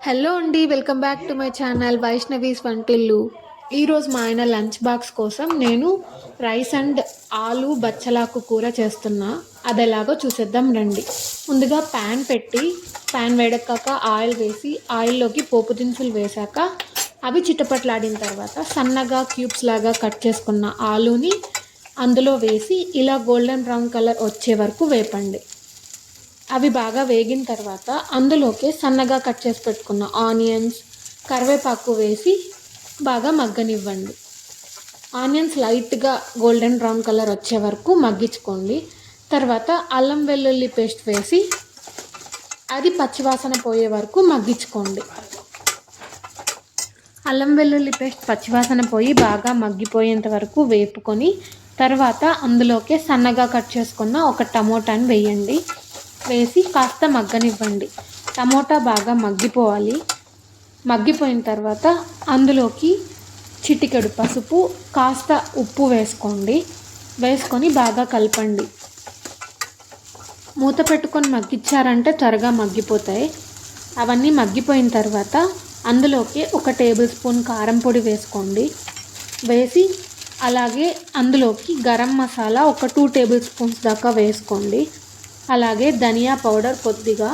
Hello అండి, welcome back to my channel Vaishnavi's వంటిల్లు. ఈరోజు మా ఆయన లంచ్ బాక్స్ కోసం నేను రైస్ అండ్ ఆలు బచ్చలాకు కూర చేస్తున్నా. అది ఎలాగో చూసేద్దాం రండి. ముందుగా ప్యాన్ పెట్టి ప్యాన్ వేడెక్కాక ఆయిల్ వేసి ఆయిల్లోకి పోపు దినుసులు వేశాక అవి చిటపట్లాడిన తర్వాత సన్నగా క్యూబ్స్ లాగా కట్ చేసుకున్న ఆలుని అందులో వేసి ఇలా గోల్డెన్ బ్రౌన్ కలర్ వచ్చే వరకు వేపండి. అవి బాగా వేగిన తర్వాత అందులోకి సన్నగా కట్ చేసి పెట్టుకున్న ఆనియన్స్, కరివేపాకు వేసి బాగా మగ్గనివ్వండి. ఆనియన్స్ లైట్గా గోల్డెన్ బ్రౌన్ కలర్ వచ్చే వరకు మగ్గించుకోండి. తర్వాత అల్లం వెల్లుల్లి పేస్ట్ వేసి అది పచ్చివాసన పోయే వరకు మగ్గించుకోండి. అల్లం వెల్లుల్లి పేస్ట్ పచ్చివాసన పోయి బాగా మగ్గిపోయేంత వరకు వేపుకొని తర్వాత అందులోకి సన్నగా కట్ చేసుకున్న ఒక టమోటాని వేయండి. వేసి కాస్త మగ్గనివ్వండి. టమోటా బాగా మగ్గిపోవాలి. మగ్గిపోయిన తర్వాత అందులోకి చిటికెడు పసుపు, కాస్త ఉప్పు వేసుకోండి. వేసుకొని బాగా కలపండి. మూత పెట్టుకొని మగ్గించారంటే త్వరగా మగ్గిపోతాయి. అవన్నీ మగ్గిపోయిన తర్వాత అందులోకి 1 టేబుల్ స్పూన్ కారం పొడి వేసుకోండి. వేసి అలాగే అందులోకి గరం మసాలా ఒక 2 టేబుల్ స్పూన్స్ దాకా వేసుకోండి. అలాగే ధనియా పౌడర్ కొద్దిగా,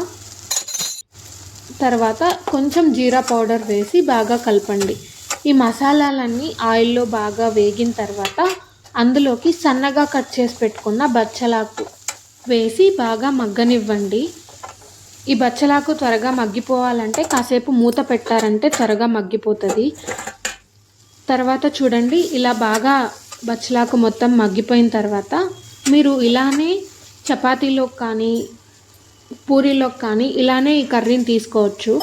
తర్వాత కొంచెం జీరా పౌడర్ వేసి బాగా కలపండి. ఈ మసాలాలన్నీ ఆయిల్లో బాగా వేగిన తర్వాత అందులోకి సన్నగా కట్ చేసి పెట్టుకున్న బచ్చలాకు వేసి బాగా మగ్గనివ్వండి. ఈ బచ్చలాకు త్వరగా మగ్గిపోవాలంటే కాసేపు మూత పెట్టారంటే త్వరగా మగ్గిపోతుంది. తర్వాత చూడండి, ఇలా బాగా బచ్చలాకు మొత్తం మగ్గిపోయిన తర్వాత మీరు ఇలానే చపాతీలోకి కానీ పూరీలోకి కానీ ఇలానే ఈ కర్రీని తీసుకోవచ్చు.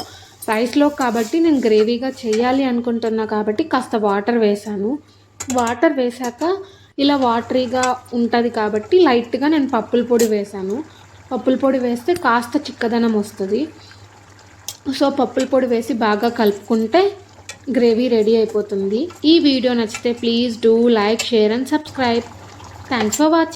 రైస్లో కాబట్టి నేను గ్రేవీగా చేయాలి అనుకుంటున్నా కాబట్టి కాస్త వాటర్ వేసాను. వాటర్ వేసాక ఇలా వాటరీగా ఉంటుంది కాబట్టి లైట్గా నేను పప్పుల పొడి వేసాను. పప్పుల పొడి వేస్తే కాస్త చిక్కదనం వస్తుంది. సో పప్పుల పొడి వేసి బాగా కలుపుకుంటే గ్రేవీ రెడీ అయిపోతుంది. ఈ వీడియో నచ్చితే please do like, share and subscribe. Thanks for watching.